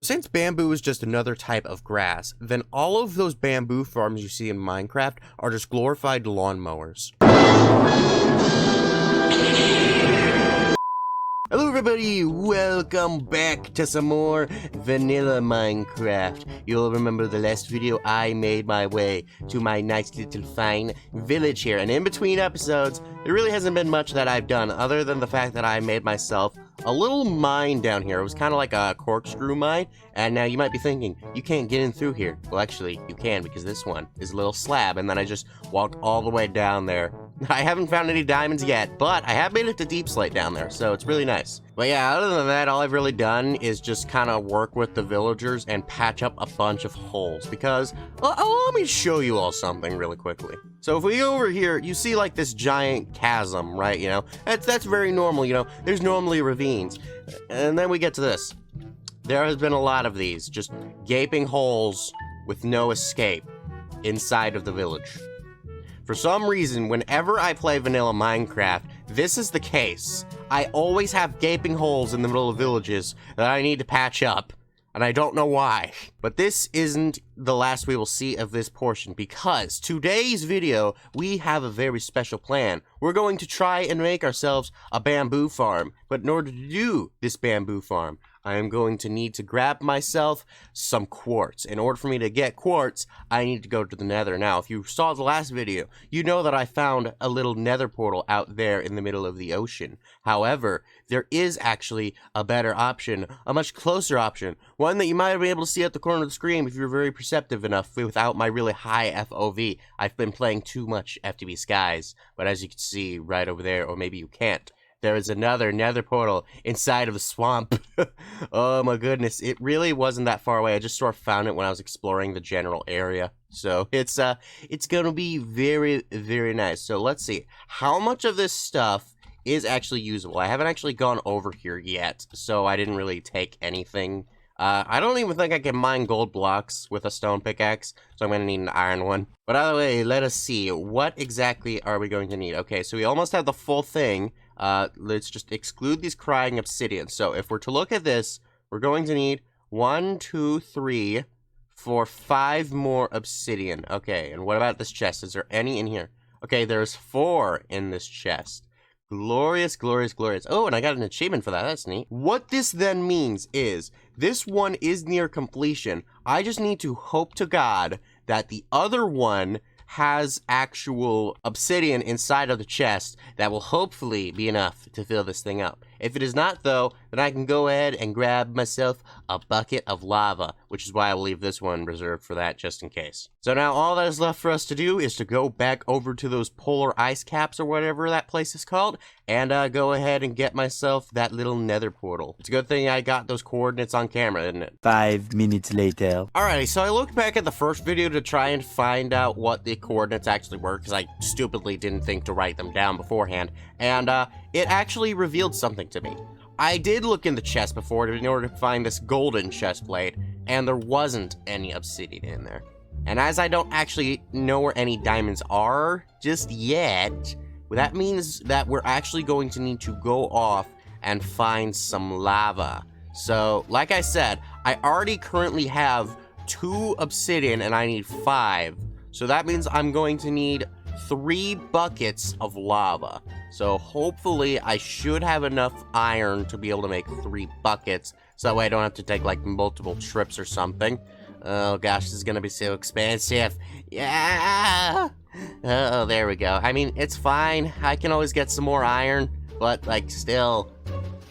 Since bamboo is just another type of grass, then all of those bamboo farms you see in Minecraft are just glorified lawnmowers. Hello everybody, welcome back to some more vanilla Minecraft. You'll remember the last video I made my way to my nice little fine village here, and in between episodes, there really hasn't been much that I've done other than the fact that I made myself a little mine down here. It was kind of like a corkscrew mine, and now you might be thinking, you can't get in through here. Well, actually, you can, because this one is a little slab, and then I just walked all the way down there. I haven't found any diamonds yet, but I have made it to Deep Slate down there, so it's really nice. But yeah, other than that, all I've really done is just kind of work with the villagers and patch up a bunch of holes, because, let me show you all something really quickly. So if we go over here, you see like this giant chasm, right, you know? That's very normal, you know? There's normally ravines. And then we get to this. There has been a lot of these, just gaping holes with no escape inside of the village. For some reason, whenever I play vanilla Minecraft, this is the case. I always have gaping holes in the middle of villages that I need to patch up, and I don't know why. But this isn't the last we will see of this portion, because today's video, we have a very special plan. We're going to try and make ourselves a bamboo farm, but in order to do this bamboo farm, I am going to need to grab myself some quartz. In order for me to get quartz, I need to go to the nether. Now, if you saw the last video, you know that I found a little nether portal out there in the middle of the ocean. However, there is actually a better option, a much closer option, one that you might be able to see at the corner of the screen if you're very perceptive enough without my really high FOV. I've been playing too much FTB Skies, but as you can see right over there, or maybe you can't, there is another nether portal inside of the swamp. Oh my goodness, it really wasn't that far away. I just sort of found it when I was exploring the general area. So it's gonna be very, very nice. So let's see, how much of this stuff is actually usable? I haven't actually gone over here yet, so I didn't really take anything. I don't even think I can mine gold blocks with a stone pickaxe, so I'm gonna need an iron one. But either way, let us see, what exactly are we going to need? Okay, so we almost have the full thing. Let's just exclude these crying obsidian. So if we're to look at this, we're going to need 1, 2, 3, 4, 5 more obsidian. Okay, and what about this chest? Is there any in here? Okay, there's 4 in this chest. Glorious, glorious, glorious. Oh, and I got an achievement for that. That's neat. What this then means is, this one is near completion. I just need to hope to God that the other one has actual obsidian inside of the chest that will hopefully be enough to fill this thing up. If it is not, though, then I can go ahead and grab myself a bucket of lava, which is why I will leave this one reserved for that just in case. So now all that is left for us to do is to go back over to those polar ice caps or whatever that place is called, and go ahead and get myself that little nether portal. It's a good thing I got those coordinates on camera, isn't it? 5 minutes later. Alrighty, so I looked back at the first video to try and find out what the coordinates actually were, because I stupidly didn't think to write them down beforehand, and it actually revealed something to me. I did look in the chest before in order to find this golden chest plate, and there wasn't any obsidian in there. And as I don't actually know where any diamonds are just yet, that means that we're actually going to need to go off and find some lava. So, like I said, I already currently have 2 obsidian and I need 5. So that means I'm going to need 3 buckets of lava. So hopefully I should have enough iron to be able to make 3 buckets, so that way I don't have to take like multiple trips or something. Oh gosh, this is gonna be so expensive. Yeah! Oh, there we go. I mean, it's fine. I can always get some more iron, but like still.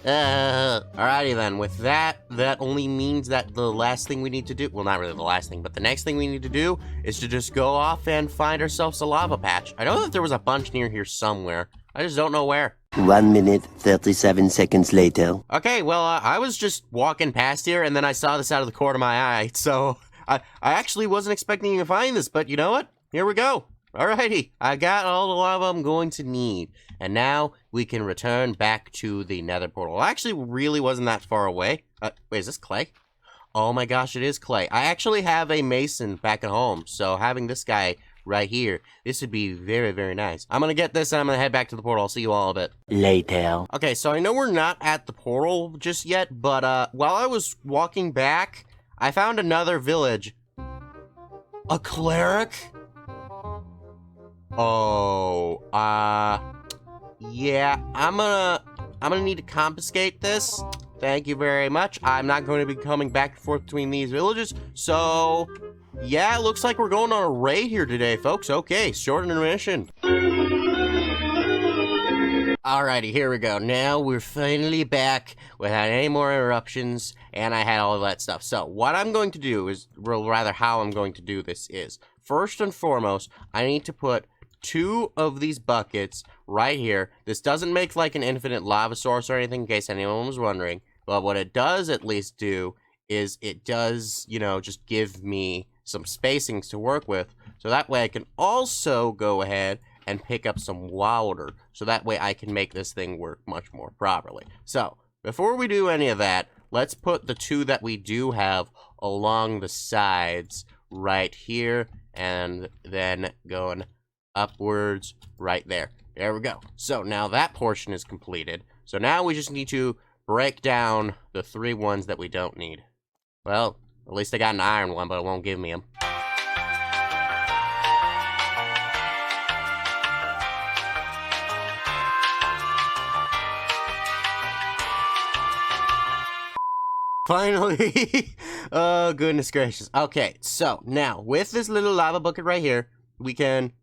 Alrighty then, with that only means that the last thing we need to do, well, not really the last thing, but the next thing we need to do is to just go off and find ourselves a lava patch. I know that there was a bunch near here somewhere. I just don't know where. 1 minute, 37 seconds later. Okay, well, I was just walking past here, and then I saw this out of the corner of my eye, so I actually wasn't expecting to find this, but you know what? Here we go. Alrighty, I got all the lava I'm going to need, and now we can return back to the nether portal. It actually really wasn't that far away. Wait, is this clay? Oh my gosh, it is clay. I actually have a mason back at home, so having this guy right here. This would be very, very nice. I'm gonna get this and I'm gonna head back to the portal. I'll see you all in a bit. Later. Okay, so I know we're not at the portal just yet, but while I was walking back, I found another village. A cleric? Oh, yeah, I'm gonna need to confiscate this. Thank you very much. I'm not going to be coming back and forth between these villages, so yeah, it looks like we're going on a raid here today, folks. Okay, short intermission. Alrighty, here we go. Now we're finally back without any more interruptions, and I had all of that stuff. So what I'm going to do is, or rather how I'm going to do this is, first and foremost, I need to put 2 of these buckets right here. This doesn't make like an infinite lava source or anything, in case anyone was wondering. But what it does at least do is it does, you know, just give me some spacings to work with. So that way I can also go ahead and pick up some water. So that way I can make this thing work much more properly. So before we do any of that, let's put the 2 that we do have along the sides right here, and then going upwards right there. There we go. So now that portion is completed. So now we just need to break down the 3 ones that we don't need. Well, at least I got an iron one, but it won't give me them. Finally! Oh, goodness gracious. Okay, so now with this little lava bucket right here, we can...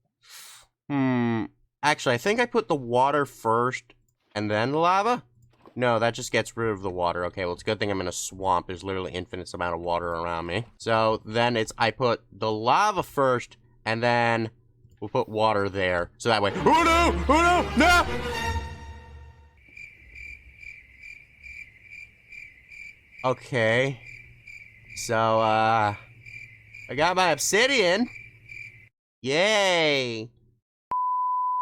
Actually, I think I put the water first and then the lava? No, that just gets rid of the water. Okay, well, it's a good thing I'm in a swamp. There's literally infinite amount of water around me. So then I put the lava first, and then we'll put water there. So that way... Oh, no! Oh, no! No! Okay. So, I got my obsidian. Yay!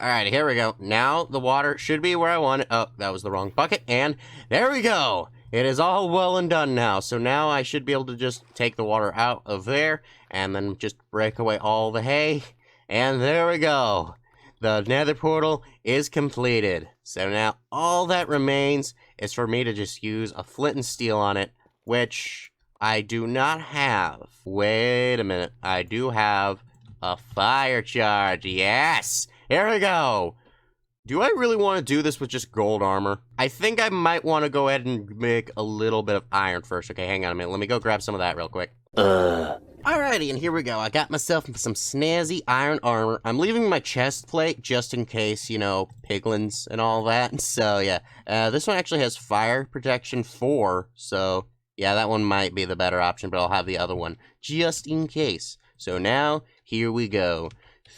Alright, here we go. Now the water should be where I want it. Oh, that was the wrong bucket. And there we go. It is all well and done now. So now I should be able to just take the water out of there and then just break away all the hay. And there we go. The nether portal is completed. So now all that remains is for me to just use a flint and steel on it, which I do not have. Wait a minute. I do have a fire charge. Yes! Here we go! Do I really want to do this with just gold armor? I think I might want to go ahead and make a little bit of iron first. Okay, hang on a minute. Let me go grab some of that real quick. Alrighty, and here we go. I got myself some snazzy iron armor. I'm leaving my chest plate just in case, you know, piglins and all that. So, yeah. This one actually has fire protection 4. So, yeah, that one might be the better option, but I'll have the other one just in case. So now, here we go.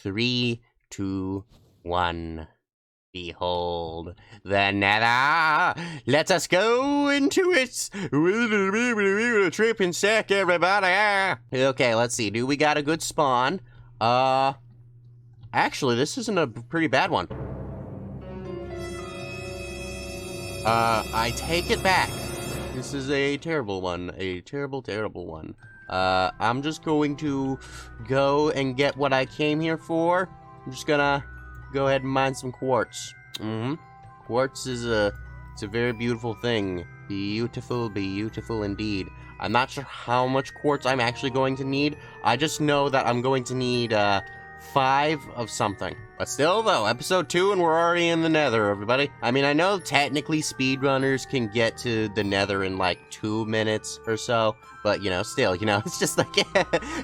3, 2, 1. Behold the nether. Let us go into it. Trip and sack, everybody. Okay, let's see. Do we got a good spawn? Actually, this isn't a pretty bad one. I take it back. This is a terrible one. A terrible, terrible one. I'm just going to go and get what I came here for. I'm just gonna go ahead and mine some quartz. Quartz is it's a very beautiful thing. Beautiful, beautiful indeed. I'm not sure how much quartz I'm actually going to need. I just know that I'm going to need 5 of something. But still though, episode 2 and we're already in the nether, everybody. I mean, I know technically speedrunners can get to the nether in like 2 minutes or so. But, you know, still, you know, it's just like,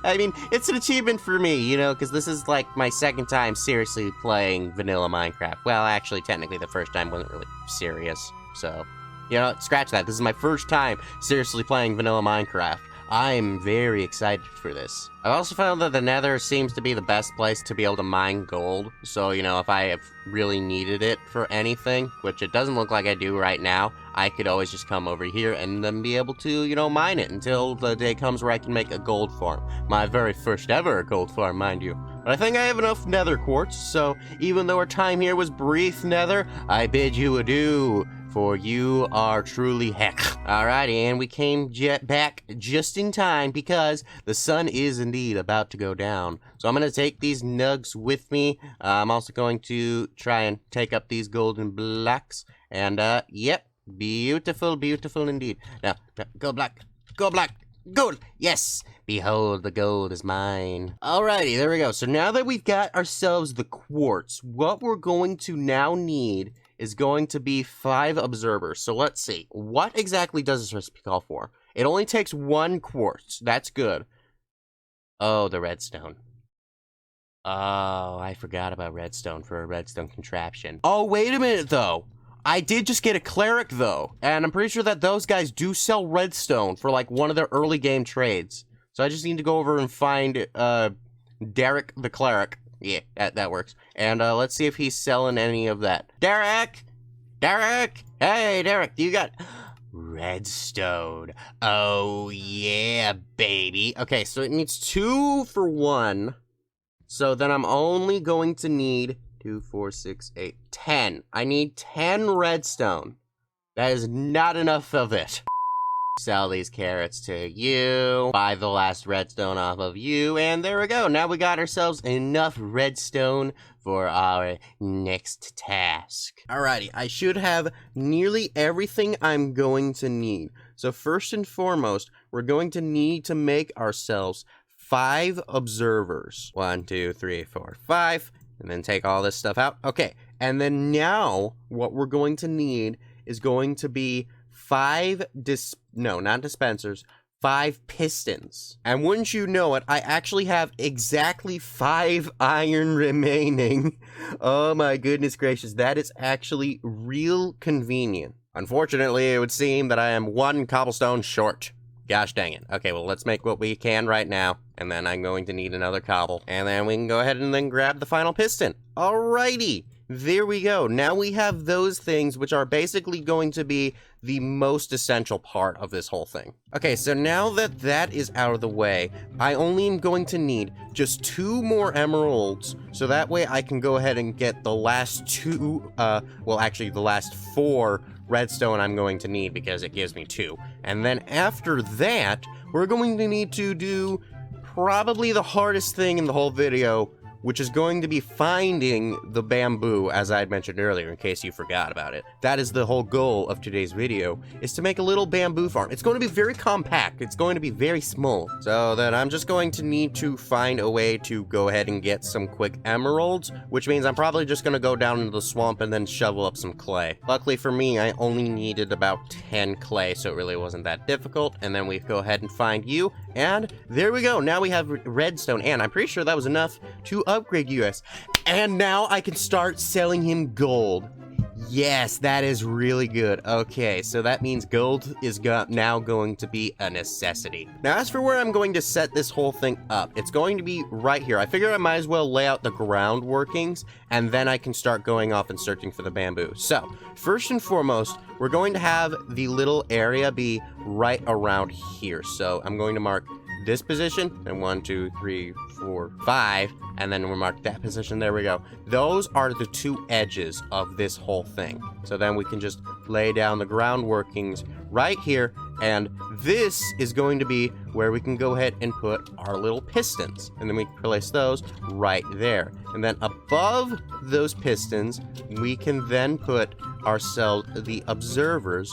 I mean, it's an achievement for me, you know, because this is like my second time seriously playing vanilla Minecraft. Well, actually, technically, the first time wasn't really serious. So, you know, scratch that. This is my first time seriously playing vanilla Minecraft. I'm very excited for this. I've also found that the nether seems to be the best place to be able to mine gold. So, you know, if I have really needed it for anything, which it doesn't look like I do right now, I could always just come over here and then be able to, you know, mine it until the day comes where I can make a gold farm. My very first ever gold farm, mind you. But I think I have enough nether quartz, so even though our time here was brief, nether, I bid you adieu. for you are truly heck. Alrighty, and we came back just in time because the sun is indeed about to go down. So I'm going to take these nugs with me. I'm also going to try and take up these golden blocks. And, yep, beautiful, beautiful indeed. Now, go black, gold, yes! Behold, the gold is mine. Alrighty, there we go. So now that we've got ourselves the quartz, what we're going to now need is going to be 5 observers. So let's see. What exactly does this recipe call for? It only takes 1 quartz. That's good. Oh, the redstone. Oh, I forgot about redstone for a redstone contraption. Oh, wait a minute, though. I did just get a cleric, though. And I'm pretty sure that those guys do sell redstone for, like, one of their early game trades. So I just need to go over and find, Derek the cleric. Yeah, that works. And, let's see if he's selling any of that. Derek! Derek! Hey, Derek, you got redstone. Oh, yeah, baby. Okay, so it needs 2 for 1. So then I'm only going to need 2, 4, 6, 8, 10. I need 10 redstone. That is not enough of it. Sell these carrots to you. Buy the last redstone off of you. And there we go. Now we got ourselves enough redstone for our next task. Alrighty, I should have nearly everything I'm going to need. So first and foremost, we're going to need to make ourselves 5 observers. 1, 2, 3, 4, 5. And then take all this stuff out. Okay, and then now what we're going to need is going to be 5 not dispensers, 5 pistons. And wouldn't you know it, I actually have exactly 5 iron remaining. Oh my goodness gracious, that is actually real convenient. Unfortunately, it would seem that I am 1 cobblestone short. Gosh dang it. Okay, well, let's make what we can right now. And then I'm going to need another cobble. And then we can go ahead and then grab the final piston. Alrighty. There we go. Now we have those things which are basically going to be the most essential part of this whole thing. Okay, so now that that is out of the way, I only am going to need just 2 more emeralds, so that way I can go ahead and get the last 2, well, actually the last 4 redstone I'm going to need because it gives me 2. And then after that, we're going to need to do probably the hardest thing in the whole video, which is going to be finding the bamboo, as I had mentioned earlier, in case you forgot about it. That is the whole goal of today's video, is to make a little bamboo farm. It's going to be very compact. It's going to be very small. So then I'm just going to need to find a way to go ahead and get some quick emeralds, which means I'm probably just going to go down into the swamp and then shovel up some clay. Luckily for me, I only needed about 10 clay, so it really wasn't that difficult. And then we go ahead and find you, and there we go. Now we have redstone, and I'm pretty sure that was enough to upgrade US. And now I can start selling him gold. Yes, that is really good. Okay, so that means gold is now going to be a necessity. Now, as for where I'm going to set this whole thing up, it's going to be right here. I figure I might as well lay out the ground workings, and then I can start going off and searching for the bamboo. So, first and foremost, we're going to have the little area be right around here. So, I'm going to mark this position, and 1, 2, 3, 4, 5, and then we'll mark that position. There we go. Those are the 2 edges of this whole thing. So then we can just lay down the ground workings right here, and this is going to be where we can go ahead and put our little pistons, and then we place those right there. And then above those pistons, we can then put ourselves the observers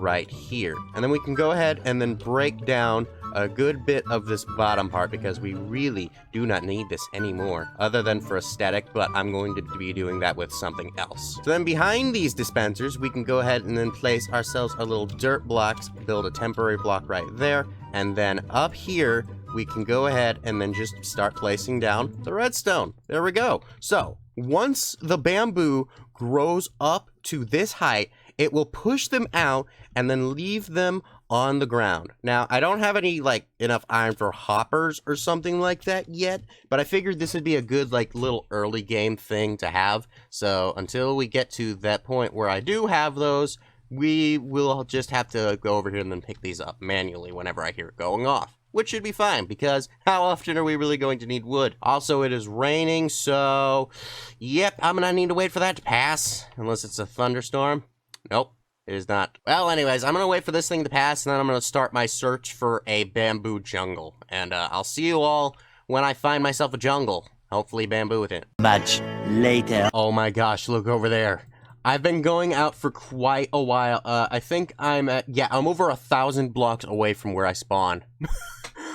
right here. And then we can go ahead and then break down a good bit of this bottom part because we really do not need this anymore other than for aesthetic, but I'm going to be doing that with something else. So then behind these dispensers, we can go ahead and then place ourselves our little dirt blocks, build a temporary block right there, and then up here, we can go ahead and then just start placing down the redstone. There we go. So once the bamboo grows up to this height, it will push them out and then leave them on the ground. Now, I don't have any, enough iron for hoppers or something like that yet, but I figured this would be a good, little early game thing to have. So, until we get to that point where I do have those, we will just have to go over here and then pick these up manually whenever I hear it going off. Which should be fine, because how often are we really going to need wood? Also, it is raining, so, yep, I'm gonna need to wait for that to pass, unless it's a thunderstorm. Nope. It is not. Well, anyways, I'm gonna wait for this thing to pass, and then I'm gonna start my search for a bamboo jungle. And I'll see you all when I find myself a jungle. Hopefully bamboo with it. Much later. Oh my gosh, look over there. I've been going out for quite a while. I think I'm over 1,000 blocks away from where I spawn.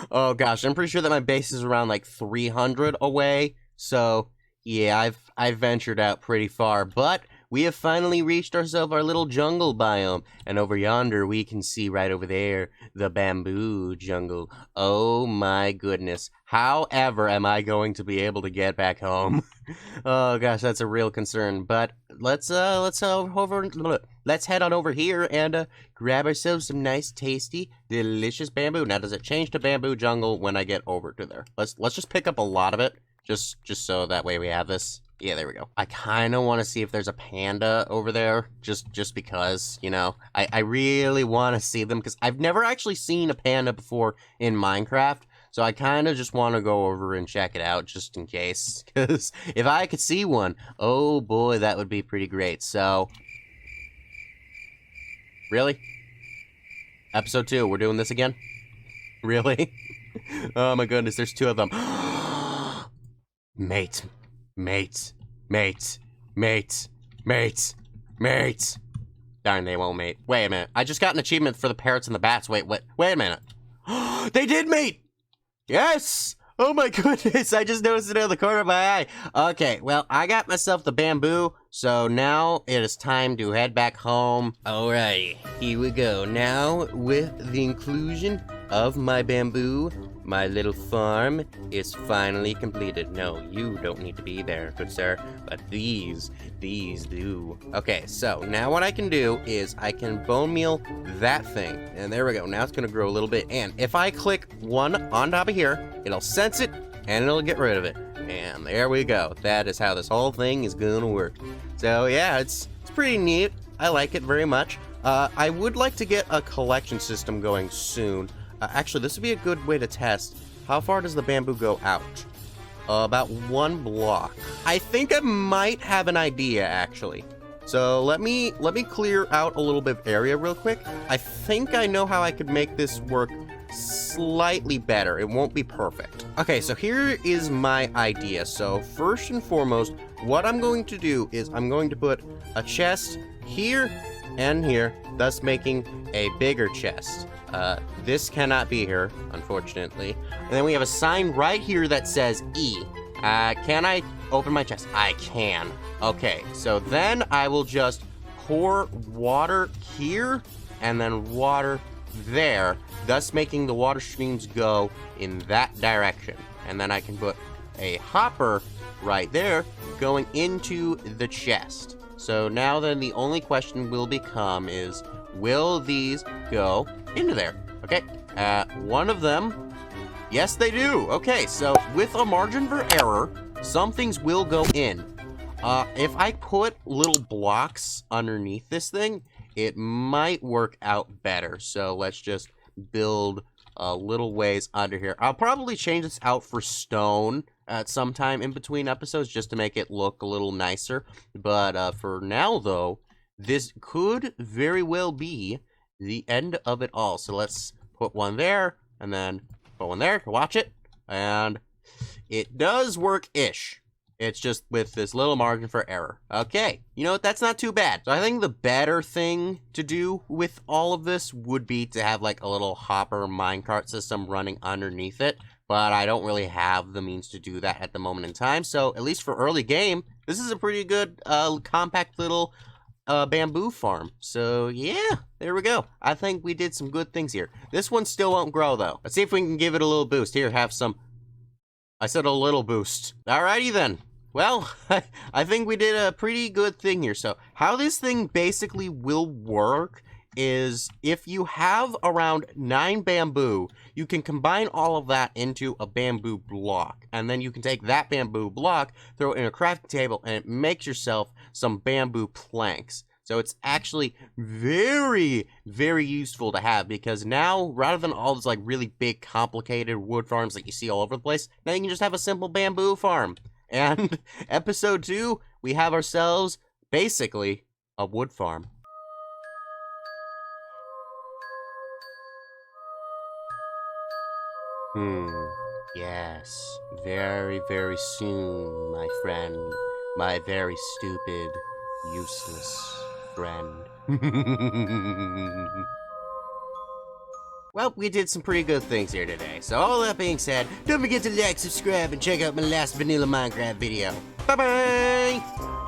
Oh gosh, I'm pretty sure that my base is around like 300 away. So yeah, I've ventured out pretty far, but we have finally reached ourselves our little jungle biome. And over yonder, we can see right over there, the bamboo jungle. Oh my goodness. However, am I going to be able to get back home? Oh gosh, that's a real concern. But let's head on over here and grab ourselves some nice, tasty, delicious bamboo. Now, does it change to bamboo jungle when I get over to there? Let's just pick up a lot of it, just so that way we have this. Yeah, there we go. I kind of want to see if there's a panda over there, just because, you know, I really want to see them, because I've never actually seen a panda before in Minecraft, so I kind of just want to go over and check it out, just in case, because if I could see one, oh boy, that would be pretty great. So, really? Episode 2, we're doing this again? Really? Oh my goodness, there's 2 of them. Mate. Darn, they won't mate. Wait a minute. I just got an achievement for the parrots and the bats. Wait a minute. They did mate! Yes! Oh my goodness, I just noticed it out of the corner of my eye. Okay, well, I got myself the bamboo, so now it is time to head back home. Alright, here we go. Now, with the inclusion of my bamboo, my little farm is finally completed. No, you don't need to be there, good sir, but these do. Okay, so now what I can do is I can bone meal that thing, and there we go. Now it's gonna grow a little bit, and if I click one on top of here, it'll sense it, and it'll get rid of it. And there we go. That is how this whole thing is gonna work. So yeah, it's pretty neat. I like it very much. I would like to get a collection system going soon. Actually, this would be a good way to test. How far does the bamboo go out? About 1 block. I think I might have an idea, actually. So let me clear out a little bit of area real quick. I think I know how I could make this work slightly better. It won't be perfect. Okay, so here is my idea. So first and foremost, what I'm going to do is I'm going to put a chest here and here, thus making a bigger chest. This cannot be here, unfortunately. And then we have a sign right here that says E. Can I open my chest? I can. Okay, so then I will just pour water here and then water there, thus making the water streams go in that direction. And then I can put a hopper right there going into the chest. So now then the only question will become is, will these go into there? Okay, one of them, yes they do. Okay, so with a margin for error, some things will go in. If I put little blocks underneath this thing, it might work out better. So let's just build little ways under here. I'll probably change this out for stone at some time in between episodes just to make it look a little nicer. But for now, though, this could very well be the end of it all. So let's put one there and then put one there to watch it. And it does work-ish. It's just with this little margin for error. Okay, you know what? That's not too bad. So I think the better thing to do with all of this would be to have like a little hopper minecart system running underneath it. But I don't really have the means to do that at the moment in time. So at least for early game, this is a pretty good compact little bamboo farm. So yeah, there we go. I think we did some good things here. This one still won't grow though. Let's see if we can give it a little boost. Here, have some. I said a little boost. Alrighty then. Well, I think we did a pretty good thing here. So how this thing basically will work is if you have around 9 bamboo, you can combine all of that into a bamboo block. And then you can take that bamboo block, throw it in a crafting table, and it makes yourself some bamboo planks. So it's actually very, very useful to have, because now, rather than all those like really big, complicated wood farms that you see all over the place, now you can just have a simple bamboo farm. And episode 2, we have ourselves basically a wood farm. Yes. Very, very soon, my friend. My very stupid, useless friend. Well, we did some pretty good things here today. So all that being said, don't forget to like, subscribe, and check out my last vanilla Minecraft video. Bye-bye!